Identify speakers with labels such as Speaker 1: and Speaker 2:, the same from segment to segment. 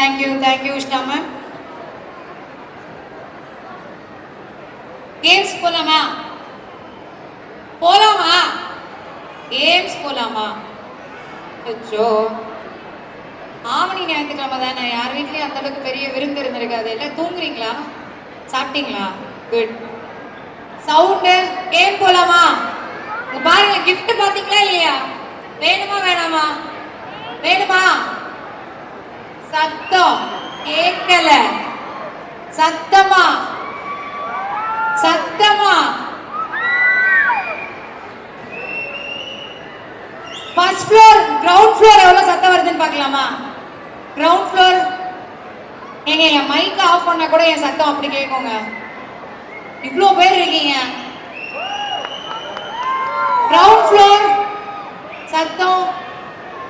Speaker 1: Thank you, Ushna ma'am. Games போலாமா? போலாமா? Games போலாமா? அச்சோ, ஆவணி ஞாயிற்றுக்கிழமை தானே, யார் வீட்லயும் அந்த அளவுக்கு பெரிய விருந்து இருந்திருக்காது. எல்லாம் தூங்குறீங்களா? சாப்பிட்டீங்களா? குட். சவுண்டு கேம் போலாமா? பாருங்க, கிஃப்ட் பாத்தீங்களா இல்லையா? வேணுமா வேணாமா? வேணுமா? சத்தம் கேட்கல, சத்தமா சத்தமா. ஃபர்ஸ்ட் ஃப்ளோர், கிரவுண்ட் ஃப்ளோர் எவ்வளவு சத்தம் வருதுன்னு பார்க்கலாமா? Ground floor. ஏங்க, என் மைக் ஆஃப் பண்ணா கூட என் சத்தம் அப்படி கேட்குங்க. இவ்வளோ பேர் இருக்கீங்க. கிரவுண்ட் ஃப்ளோர் சத்தம்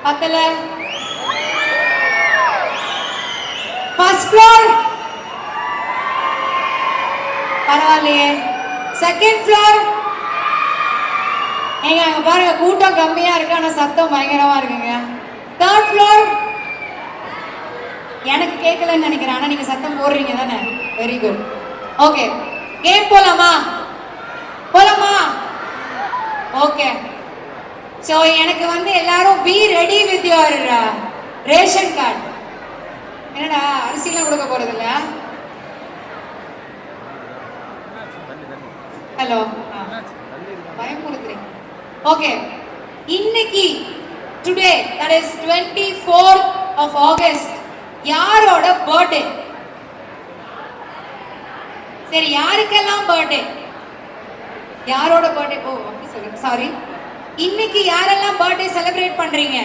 Speaker 1: பத்தல. ஃபர்ஸ்ட் ஃப்ளோர் பரவாயில்லையே. Second floor. ஏங்க, அங்க பாருங்க, கூட்டம் கம்மியா இருக்கு, ஆனா சத்தம் பயங்கரமா இருக்குங்க. தேர்ட் ஃப்ளோர் எனக்கு கேட்கலன்னு நினைக்கிறேன், ஆனா நீங்க சத்தம் போடுறீங்க தானே? Very good. ஓகே, கேம் போலாமா? போலாமா? ஓகே. சோ எனக்கு எல்லாரும் be ready with your ration card. என்னடா, அரிசிலாம் கொடுக்க போறது இல்ல? ஹலோ, பயமுறுத்துறீங்க. ஓகே, இன்னைக்கு today, that is 24th of August, யாரோட பர்த்டே? சரி, யாருக்கெல்லாம் பர்த்டே? யாரோட பர்த்டே? ஓ, அப்படி சொல்லுங்க, சாரி. இன்னைக்கு யாரெல்லாம் பர்த்டே செலிப்ரேட் பண்றீங்க?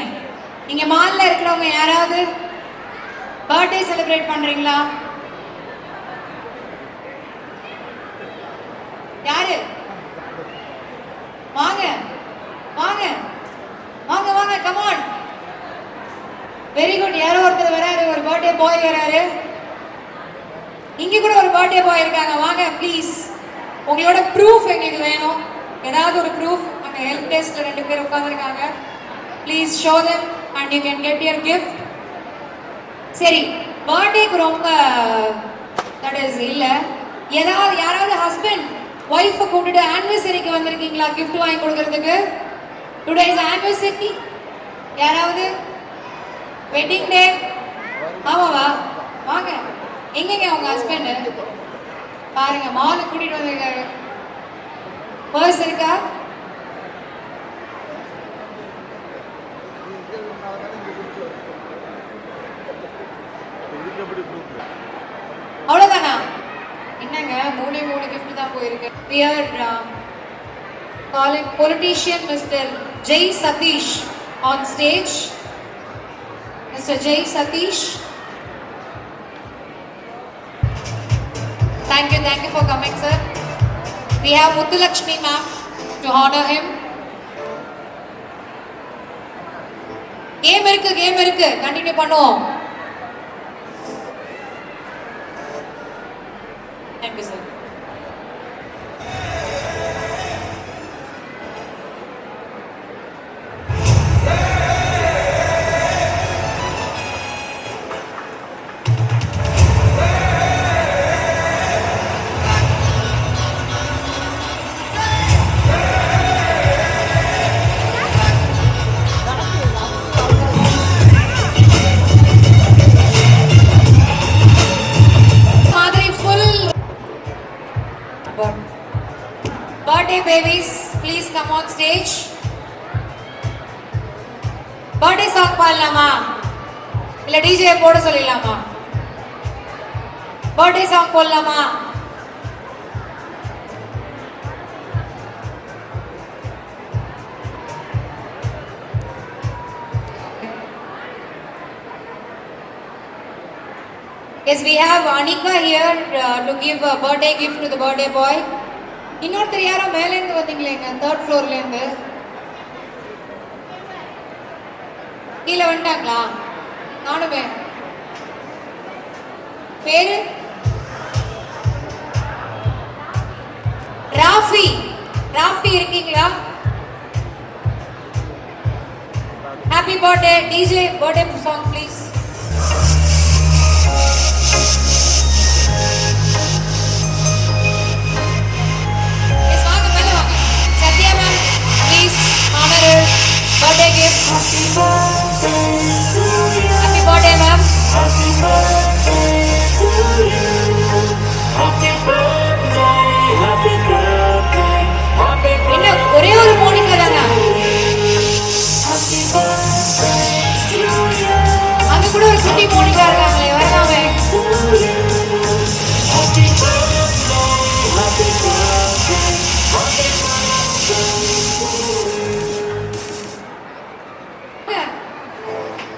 Speaker 1: இங்க மால்ல இருக்கிறவங்க யாராவது பர்த்டே செலிப்ரேட் பண்றீங்களா? யாரு? வாங்க வாங்க வாங்க வாங்க, கம் ஆன். Very good. யாரோ ஒருத்தர் வராரு, ஒரு பர்த்டே பாய் வராரு. இங்க கூட ஒரு பர்த்டே பாய் இருக்காங்க. வாங்க ப்ளீஸ். உங்களோட ப்ரூஃப் எங்களுக்கு வேணும். ஏதாவது ஒரு ப்ரூஃப். அங்க ஹெல்ப் டெஸ்க்ல 2 பேர் உட்கார்ந்திருக்காங்க. Please show them and you can get your gift. சரி, பர்த்டேக்கு ரொம்ப தட் இஸ் இல்ல. யாராவது ஹஸ்பண்ட் ஒய்ஃபை கூட்டிட்டு ஆனிவர்சரிக்கு வந்திருக்கீங்களா கிஃப்ட் வாங்கி கொடுக்கறதுக்கு? Today is anniversary. யாராவது வெட்டிங் டே? ஆமாவா? வாங்க. எங்கங்க உங்க ஹஸ்பண்ட்? பாருங்க, மாலுக்கு கூட்டிட்டு வந்திருக்காரு. பர்ஸ் இருக்கா? அவ்வளவுதானா? என்னங்க, 3 gift தான் போயிருக்கு. We are calling politician Mr. Jay Satish on stage. Mr. Jay Satish. Thank you for coming, sir. We have Muthulakshmi ma'am to honor him. Game இருக்கு, கண்டினியூ பண்ணுவோம். Thank you, sir. Birthday babies, please come on stage. Birthday song பாடலாமா? இல்ல DJ போட சொல்லிடலாமா? Birthday song போடலாமா? Yes, we have Anika here to give a birthday gift to the birthday boy. இன்னொருத்தர் யாரோ மேல இருந்து வந்தீங்களேங்க, 3rd ஃப்ளோர்ல இருந்து. கீழே வந்துட்டாங்களா? நானுமே. பேரு ராஃபி. ராஃபி இருக்கீங்களா? Happy birthday. DJ, birthday song please. Birthday ma'am. இன்னும் ஒரே ஒரு மோனிகா தாங்க. அங்க கூட ஒரு குட்டி மோனிகா இருக்காங்களே, வரலாமே.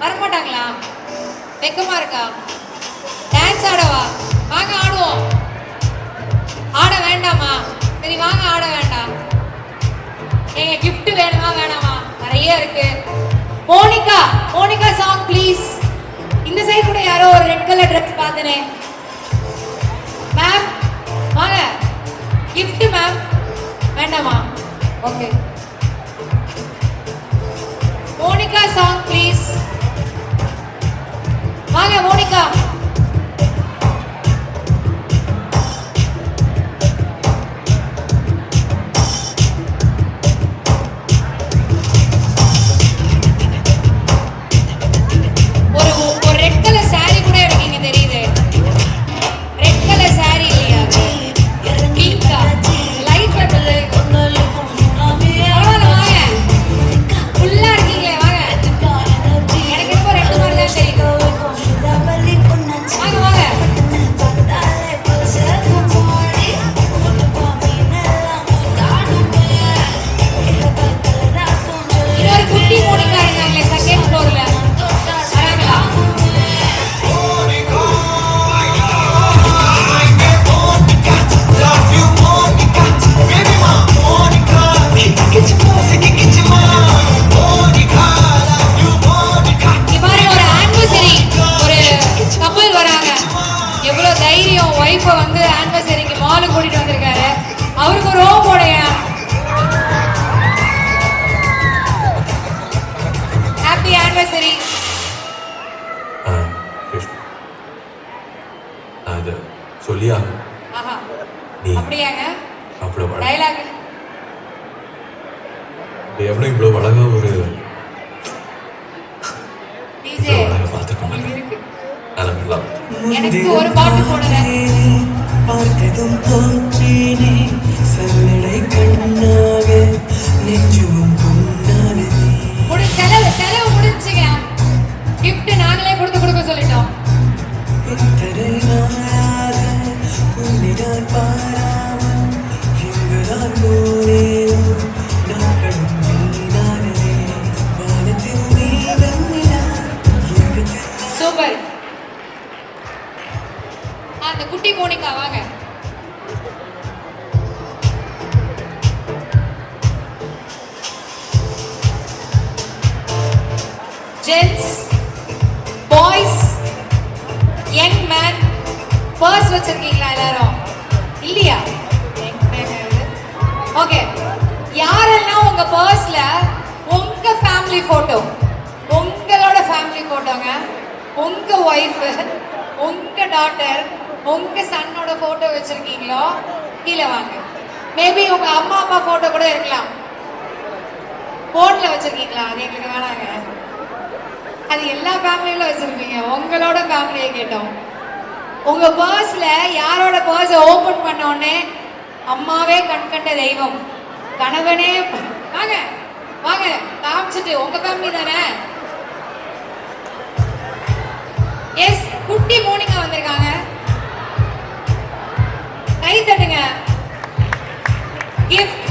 Speaker 1: வரமாட்டாங்களா? வெக்கமா இருக்கா? டான்ஸ் ஆடவா? வாங்க ஆடுவோம். ஆட வேண்டாமா? சரி வாங்க, ஆட வேண்டாம். ஏங்க கிஃப்ட் வேணுமா வேணாமா? நிறைய இருக்கு. Monica, Monica song please. இந்த சைடு கூட யாரோ ஒரு ரெட் கலர் ட்ரெஸ் பார்த்தனே. மேம் வாங்க. கிஃப்ட் மேம் வேண்டாமா? ஓகே. Monica song please. வாங்க மோனிகா. ஒரு ரெட் கலர் saree கூட எனக்கு இங்க தெரியுது. ரெட் கலர் saree இல்லையா? பிங்கா லைட்ல பரவாயில்ல வாங்க. ஃபுல்லா இருக்கீங்களே வாங்க. எனக்கு இப்போ ரெண்டு மாதிரி தான் தெரியும். வாங்க வாங்க. இன்னொரு குட்டி மோனிகா இருக்காங்களே செகண்ட் ஃப்ளோர்ல. வராங்களா? இங்க பாருங்க, ஒரு ஆனிவர்சரி ஒரு கப்பல் வராங்க. எவ்வளவு தைரியம். ஒய்ஃபை வந்து ஆனிவர்சரிக்கு மாலுக்கு கூட்டிட்டு வந்திருக்காரு. அவருக்கு ஒரு ரோம் போடையா. Happy anniversary.
Speaker 2: அது சொல்லியா
Speaker 1: ஆஹா
Speaker 2: நீ
Speaker 1: அப்படியாங்க?
Speaker 2: அவ்வளோ
Speaker 1: டைலாக்
Speaker 2: எவ்வளோ இவ்வளோ அழகா ஒரு
Speaker 1: டிஜே
Speaker 2: இவ்வளோ அழகா பார்த்துக்க மாட்டேன்.
Speaker 1: இருக்கு.
Speaker 2: அதெல்லாம்
Speaker 1: எனக்கு ஒரு பாட்டு போடுறேன்.
Speaker 3: பார்த்ததும் தோற்றினே சல்லடை கண்ணாக நெஞ்சும் பொன்னானே
Speaker 1: செலவு முடிஞ்சுங்க. கிஃப்ட் நாங்களே கொடுக்க சொல்லிட்டோம்.
Speaker 3: இத்தனை நாளாக உன்னை நான் பாராமல் எங்குதான் போனேன் நாட்களும் வீணானே வானத்தில் நீ வெண்ணிலா எனக்கு
Speaker 1: சூப்பர். அந்த குட்டி மோனிகா வாங்க. Gents boys young man purse வச்சிருக்கீங்களா எல்லாரும்? இல்லையா? ஓகே. யாரெல்லாம் உங்க பர்ஸ்ல உங்க ஃபேமிலி போட்டோ, உங்களோட ஃபேமிலி போட்டோங்க, உங்க ஒய்ஃப், உங்க டாட்டர், உங்க சன்னோட போட்டோ வச்சிருக்கீங்களோ கீழே வாங்க. மேபி உங்க அம்மா அப்பா போட்டோ கூட இருக்கலாம். போன்ல வச்சிருக்கீங்களா? அது எங்களுக்கு வேணாங்க. அது எல்லா ஃபேமிலியில வச்சிருப்பீங்க. உங்களோட ஃபேமிலியை கேட்டோம். உங்க பர்ஸ்ல யாரோட பர்ஸை ஓபன் பண்ண உடனே அம்மாவே கண் கண்ட தெய்வம், கணவனே வாங்க வாங்க காமிச்சிட்டு உங்க ஃபேமிலி தானே. எஸ், குட்டி மோனிகா வந்திருக்காங்க. கை தட்டுங்க. கிஃப்ட்.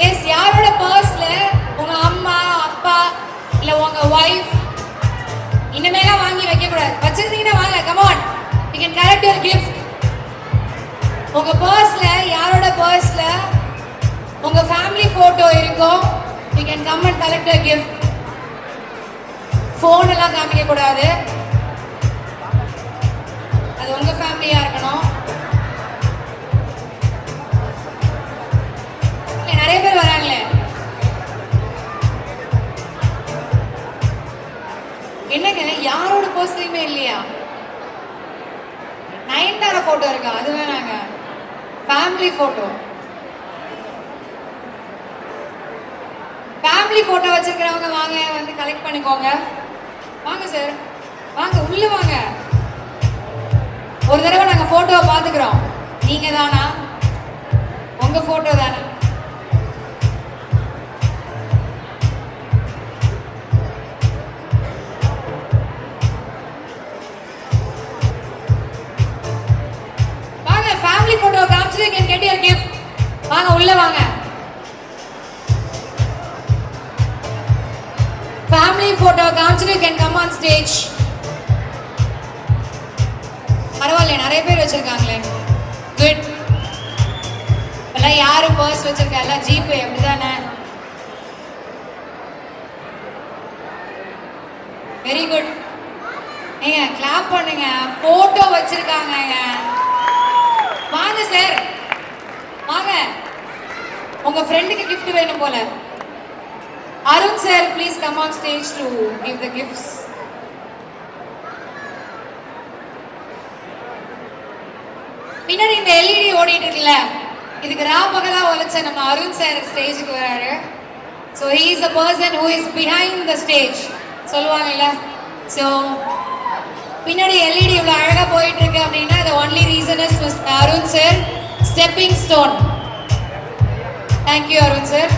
Speaker 1: எஸ், யாரோட பர்ஸ்ல உங்க அம்மா அப்பா இல்ல உங்க ஒய்ஃப் இனிமேலாம் வாங்கி வைக்க கூடாது. வச்சிருந்தீங்கன்னா வாங்க, come on, you can collect your gift. உங்க பர்ஸ்ல யாரோட பர்ஸ்ல உங்க ஃபேமிலி போட்டோ இருக்கோ you can come and collect your gift. Phone எல்லாம் காமிக்க கூடாது. அது உங்க ஃபேமிலியா இருக்கணும். நிறைய பேர் வராங்களே. என்னங்க யாரோட பர்ஸ்லயுமே இல்லையா? நயன்தாரா போட்டோ இருக்கா? அது வேணாங்க, ஃபேமிலி போட்டோ. ஃபேமிலி போட்டோ வச்சிருக்கிறவங்க வாங்க வந்து கலெக்ட் பண்ணிக்கோங்க. வாங்க சார், வாங்க உள்ள வாங்க. ஒரு தடவை நாங்க போட்டோவை பாத்துக்கிறோம். நீங்க தானா? உங்க போட்டோ தானா? வாங்க ஃபேமிலி போட்டோ காமிச்சு கேன் கெட் யுவர் கிஃப்ட். வாங்க உள்ள வாங்க. ஃபேமிலி போட்டோ காமிச்சு கேன் கம் ஆன் ஸ்டேஜ். பரவாயில்ல, நிறைய பேர் வச்சிருக்காங்களே. குட். இப்பெல்லாம் யாரு பர்ஸ் வச்சிருக்கா? எல்லாம் ஜிபே அப்படிதானே? Very good. நீங்க கிளாப் பண்ணுங்க. போட்டோ வச்சிருக்காங்க. வாங்க சார், வாங்க. உங்க ஃப்ரெண்டுக்கு gift வேணும் போல. Arun sir, please come on stage to give the gifts. பின்னாடி இந்த எல்இடி ஓடிட்டு இருக்குல்ல, இதுக்கு ராப்பகலா உழைச்ச நம்ம அருண் சார் ஸ்டேஜுக்கு வராரு. So he is the person who is behind the stage சொல்லுவாங்கல்ல. ஸோ பின்னாடி எல்இடி இவ்வளோ அழகாக போயிட்டு இருக்கு அப்படின்னா the only reason is Mr. Arun sir stepping stone. Thank you Arun sir.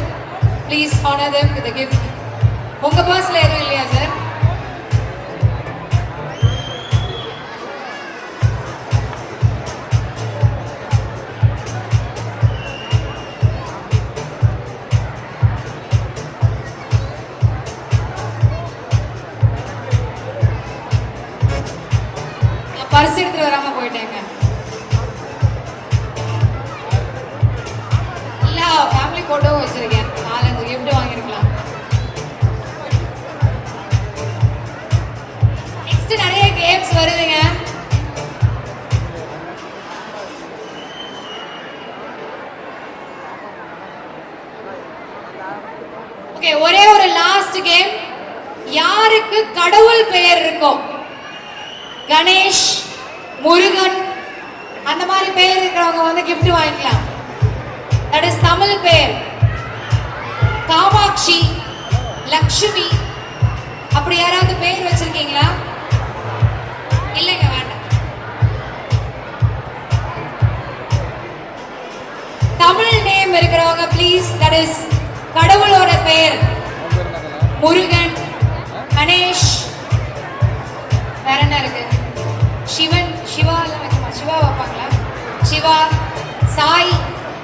Speaker 1: Please honor them with a gift. உங்க பர்ஸ்ல எதுவும் இல்லையா சார்? பர்ஸ் எடுத்துட்டு வராம போயிட்டேங்க. இல்ல ஃபேமிலி போட்டோவும் வச்சிருக்கேன். 4-5 gift வாங்கிருக்கலாம். நெக்ஸ்ட் நிறைய கேம்ஸ் வருதுங்க. ஓகே, ஒரே ஒரு லாஸ்ட் கேம். யாருக்கு கடவுள் பெயர் இருக்கும்? கணேஷ், முருகன் அந்த மாதிரி பெயர் இருக்கிறவங்க வந்து gift வாங்கிக்கலாம். தட் இஸ் தமிழ் பெயர். காமாட்சி, லக்ஷ்மி அப்படி யாராவது பெயர் வச்சிருக்கீங்களா? இல்லைங்க, வேண்டாம். தமிழ் நேம் இருக்கிறவங்க ப்ளீஸ். தட் இஸ் கடவுளோட பெயர். முருகன், கணேஷ், வேற என்ன இருக்கு? சிவன், சிவா எல்லாம் வைக்குமா? சிவா வைப்பாங்களா? சிவா, சாய்,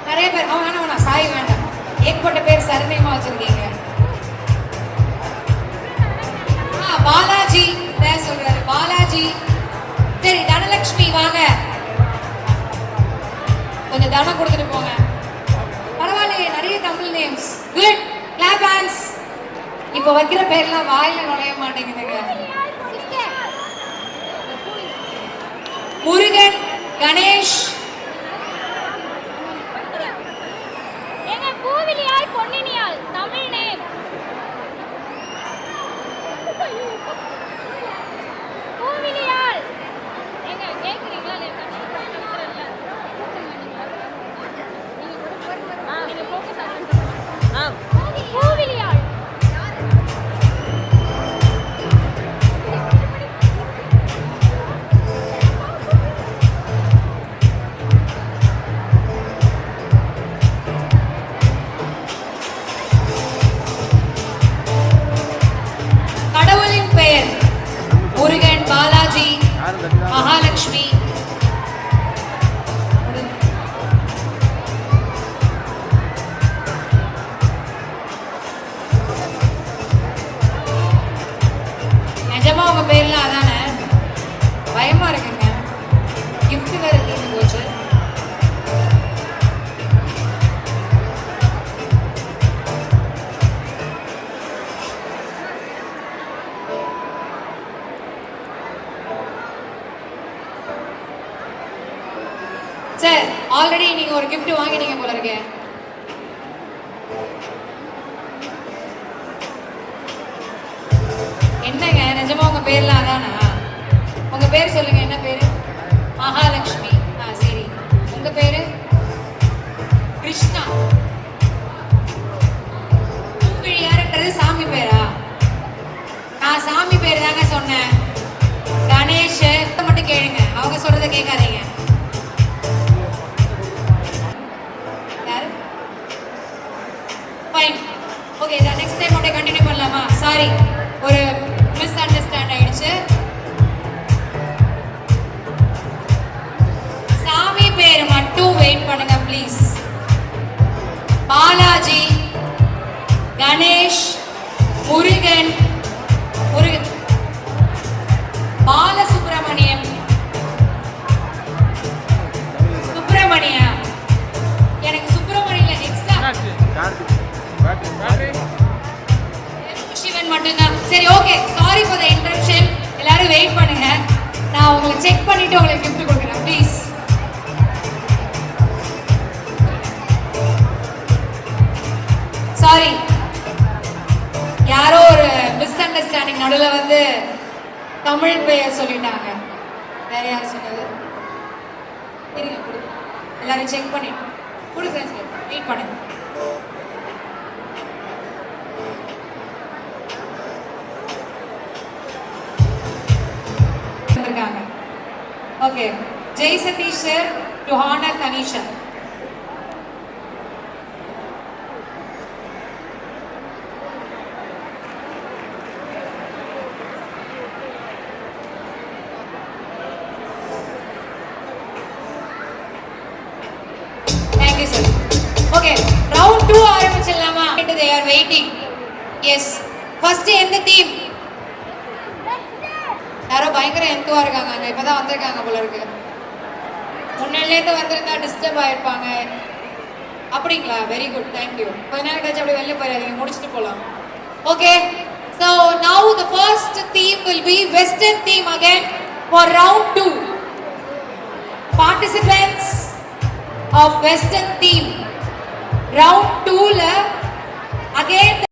Speaker 1: நிறைய பேர். வேணாம், சாய் வேண்டாம். ஏற்பட்ட பேர் சரணியமா வச்சிருக்கீங்க. பாலாஜி சொல்றாரு. பாலாஜி. சரி, தனலட்சுமி வாங்க, கொஞ்சம் தனம் கொடுத்துட்டு போங்க. பரவாயில்லையே, நிறைய Tamil names. Good. Clap hands. இப்போ வைக்கிற பேர்லாம் வாயில நுழைய மாட்டேங்குதுங்க. முருகன், கணேஷ்,
Speaker 4: பூவிலியால், பொன்னினியால் தமிழ் நேம். பூவிலியால் எங்க கேக்குறீங்களா? நீங்க ஃபோக்கஸ் ஆ பூவிலியால்.
Speaker 1: பெயர் முருகன், பாலாஜி, மகாலட்சுமி. நிஜமா உங்க பேர்லாம் அதானே? பயமா இருக்குங்க. கிஃப்ட் வேற தீர்ந்து போச்சு. சார், ஆல்ரெடி நீங்க ஒரு gift வாங்கிட்டீங்க போல இருக்கே. என்னங்க, நிஜமா உங்க பேர்லாம் அதானா? உங்க பேர் சொல்லுங்க. என்ன பேரு? மகாலட்சுமி. சரி, உங்க பேரு? கிருஷ்ணா. பூவிழி யாரு? என்னது சாமி பேரா? நான் சாமி பேர் தாங்க சொன்னேன். கணேஷ் மட்டும் கேளுங்க, அவங்க சொல்றத கேட்காதீங்க. யாரு? ஃபைன். ஓகே, இத நெக்ஸ்ட் டைம் அப்படியே கண்டினியூ பண்ணலாமா? சாரி, ஒரு மிஸ் அண்டர்ஸ்டாண்ட் ஆயிடுச்சு. சாமி பேர் மட்டும் வெயிட் பண்ணுங்க ப்ளீஸ். பாலாஜி, கணேஷ், முருகன், பாலசுப்ரமணியம், சுப்பிரமணியா. எனக்கு சுப்பிரமணியில எக்ஸ்ட்ரா சிவன் மட்டும்தான். சரி, okay, sorry for the interruption. எல்லாரும் வெயிட் பண்ணுங்க, நான் உங்களை செக் பண்ணிட்டு உங்களுக்கு கிஃப்ட் கொடுக்குறேன் ப்ளீஸ். சாரி, யாரோ ஒரு மிஸ் அண்டர்ஸ்டாண்டிங் நடுவில் வந்து தமிழ் பெயர் சொல்லிட்டாங்க. வேற யார் சொன்னது? இருங்க, எல்லாரும் செக் பண்ணி கொடுக்குறேன் சார், வெயிட் பண்ணுங்க. இருக்காங்க. Okay, Jai Satish sir to honour Tanisha. Thank you sir. Okay, round 2 ஆரம்பிச்சிடலாமா? They are waiting. Yes. First எந்த தீம்? யாரோ பயங்கர எந்துவா இருக்காங்க, அங்க இப்பதான் வந்திருக்காங்க போல இருக்கு. முன்னாடிலேருந்து வந்திருந்தா டிஸ்டர்ப் ஆயிருப்பாங்க. அப்படிங்களா? Very good, thank you. கொஞ்ச நேரம் கழிச்சு அப்படியே வெளில போயிடாதீங்க, முடிச்சுட்டு போகலாம். Okay, so now the first theme will be Western theme again for round 2. Participants of Western theme round 2 la again